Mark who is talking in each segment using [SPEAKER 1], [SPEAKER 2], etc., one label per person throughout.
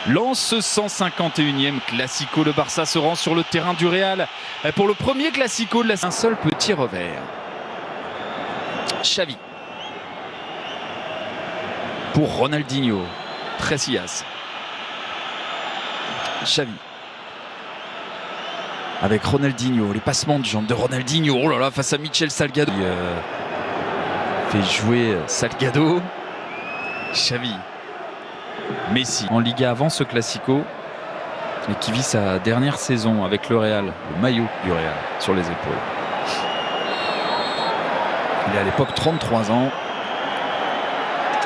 [SPEAKER 1] Lance ce 151e Classico. Le Barça se rend sur le terrain du Real pour le premier Classico de un seul petit revers. Xavi. Pour Ronaldinho. Casillas. Xavi. Avec Ronaldinho. Les passements de jambes de Ronaldinho. Oh là là, face à Michel Salgado. Fait jouer Salgado. Xavi. Messi en Liga avant ce Classico et qui vit sa dernière saison avec le Real, le maillot du Real sur les épaules. Il a à l'époque 33 ans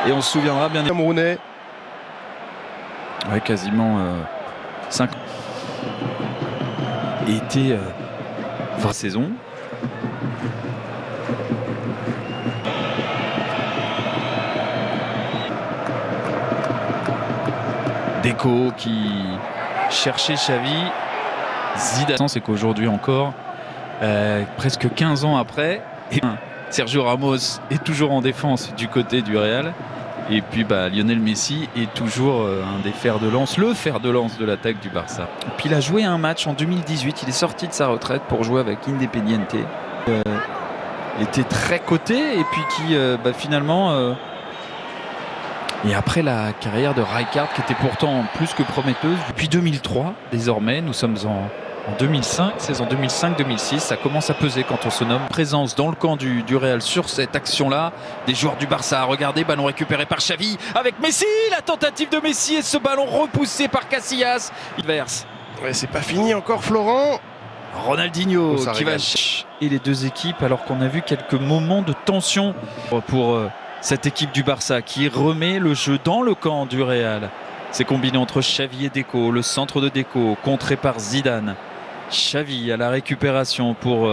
[SPEAKER 1] et on se souviendra bien
[SPEAKER 2] Camerounais.
[SPEAKER 1] Ouais, quasiment 5 et était vraie saison. Deco qui cherchait Xavi. Zidane, c'est qu'aujourd'hui encore, presque 15 ans après, Sergio Ramos est toujours en défense du côté du Real. Et puis Lionel Messi est toujours un des fers de lance, le fer de lance de l'attaque du Barça. Et puis il a joué un match en 2018, il est sorti de sa retraite pour jouer avec Independiente. Était très coté et puis qui finalement... Et après la carrière de Rijkaard qui était pourtant plus que prometteuse, depuis 2003, désormais, nous sommes en 2005, saison 2005-2006, ça commence à peser quand on se nomme. Présence dans le camp du Real sur cette action-là, des joueurs du Barça à regarder, ballon récupéré par Xavi avec Messi, la tentative de Messi et ce ballon repoussé par Casillas. Il verse.
[SPEAKER 2] Ouais, c'est pas fini encore, Florent.
[SPEAKER 1] Ronaldinho qui va et les deux équipes, alors qu'on a vu quelques moments de tension pour cette équipe du Barça qui remet le jeu dans le camp du Real. C'est combiné entre Xavi et Deco, le centre de Deco, contré par Zidane. Xavi à la récupération pour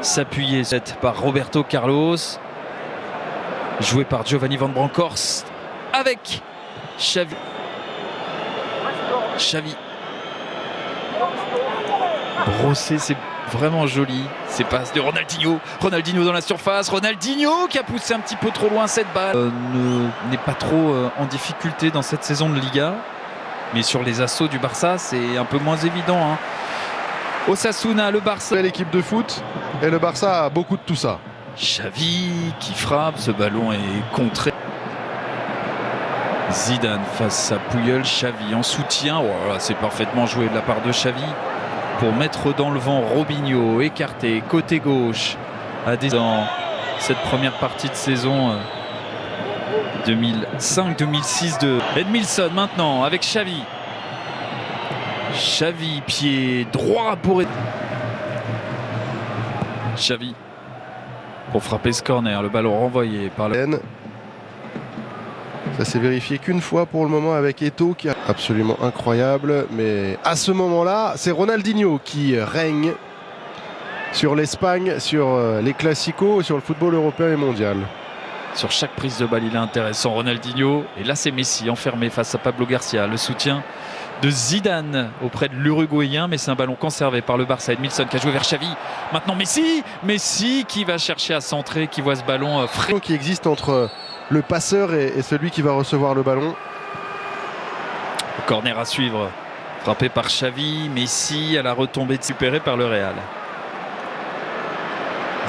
[SPEAKER 1] s'appuyer par Roberto Carlos. Joué par Giovanni Van Bronckhorst avec Xavi. Xavi. Brossé, c'est vraiment joli. Ces passes de Ronaldinho. Ronaldinho dans la surface. Ronaldinho qui a poussé un petit peu trop loin cette balle. N'est pas trop en difficulté dans cette saison de Liga. Mais sur les assauts du Barça, c'est un peu moins évident. Osasuna, le Barça.
[SPEAKER 2] L'équipe de foot et le Barça a beaucoup de tout ça.
[SPEAKER 1] Xavi qui frappe. Ce ballon est contré. Zidane face à Puyol. Xavi en soutien. Oh là, c'est parfaitement joué de la part de Xavi. Pour mettre dans le vent Robinho, écarté, côté gauche, dans cette première partie de saison 2005-2006 de Edmilson maintenant avec Xavi. Xavi, pied droit pour Xavi pour frapper ce corner, le ballon renvoyé par le...
[SPEAKER 2] Ça s'est vérifié qu'une fois pour le moment avec Eto'o qui est absolument incroyable. Mais à ce moment-là, c'est Ronaldinho qui règne sur l'Espagne, sur les Classicos, sur le football européen et mondial.
[SPEAKER 1] Sur chaque prise de balle, il est intéressant, Ronaldinho. Et là, c'est Messi enfermé face à Pablo Garcia. Le soutien de Zidane auprès de l'Uruguayen. Mais c'est un ballon conservé par le Barça. Edmilson qui a joué vers Xavi. Maintenant Messi. Messi qui va chercher à centrer, qui voit ce ballon frais.
[SPEAKER 2] Qui existe entre... le passeur et celui qui va recevoir le ballon.
[SPEAKER 1] Corner à suivre. Frappé par Xavi. Messi à la retombée récupérée par le Real.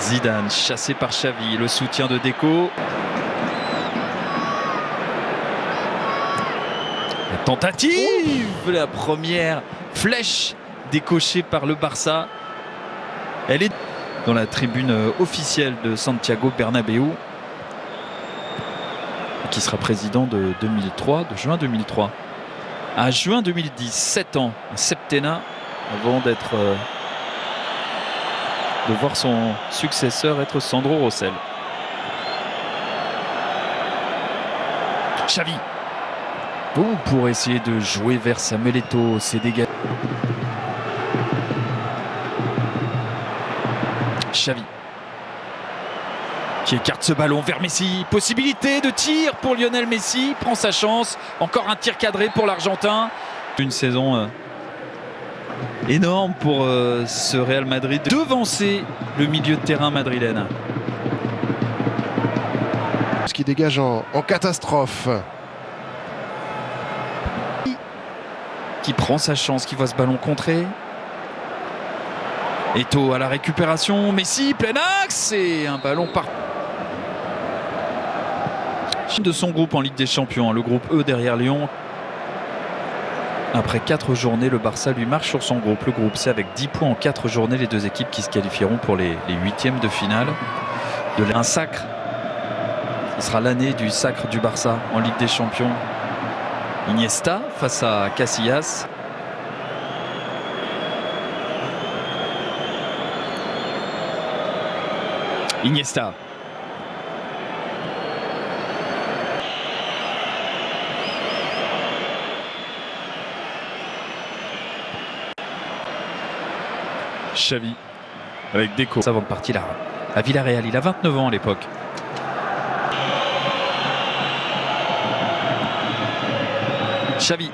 [SPEAKER 1] Zidane chassé par Xavi. Le soutien de Deco. La tentative. La première flèche décochée par le Barça. Elle est dans la tribune officielle de Santiago Bernabéu, qui sera président de 2003, de juin 2003 à juin 2010, 7 ans, un septennat avant d'être de voir son successeur être Sandro Rosell. Xavi pour essayer de jouer vers Samuel Eto'o, c'est dégagé. Xavi qui écarte ce ballon vers Messi. Possibilité de tir pour Lionel Messi. Prend sa chance. Encore un tir cadré pour l'Argentin. Une saison énorme pour ce Real Madrid. Devancer le milieu de terrain madrilène.
[SPEAKER 2] Ce qui dégage en catastrophe.
[SPEAKER 1] qui prend sa chance, qui voit ce ballon contré. Eto'o à la récupération, Messi, plein axe et un ballon par... de son groupe en Ligue des Champions, le groupe E derrière Lyon. Après 4 journées, le Barça lui marche sur son groupe. Le groupe C avec 10 points en 4 journées, les deux équipes qui se qualifieront pour les huitièmes de finale. Un sacre. Ce sera l'année du sacre du Barça en Ligue des Champions. Iniesta face à Casillas. Iniesta. Xavi avec Deco. Avant de partir à Villarreal, il a 29 ans à l'époque. Xavi.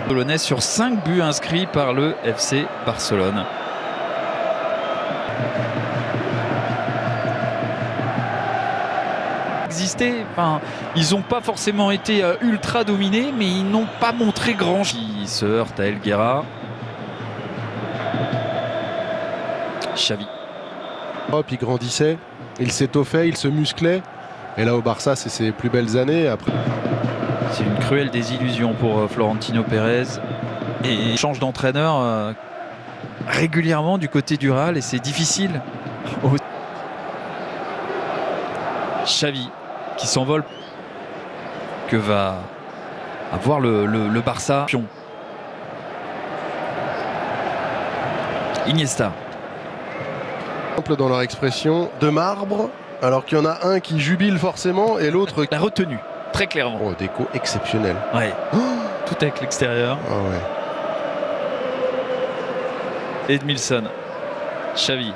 [SPEAKER 1] Polonais sur 5 buts inscrits par le FC Barcelone. Enfin, ils n'ont pas forcément été ultra dominés, mais ils n'ont pas montré grand-chose. Il se heurte à Elguera. Xavi.
[SPEAKER 2] Hop, il grandissait, il s'étoffait, il se musclait. Et là au Barça, c'est ses plus belles années. Après,
[SPEAKER 1] c'est une cruelle désillusion pour Florentino Pérez. Et il change d'entraîneur régulièrement du côté du Real et c'est difficile. Xavi qui s'envole. Que va avoir le Barça. Iniesta.
[SPEAKER 2] Dans leur expression, de marbre, alors qu'il y en a un qui jubile forcément et l'autre...
[SPEAKER 1] La retenue, très clairement.
[SPEAKER 2] Oh, Deco exceptionnel.
[SPEAKER 1] Ouais. Oh, tout avec l'extérieur.
[SPEAKER 2] Oh, ouais.
[SPEAKER 1] Edmilson. Xavi.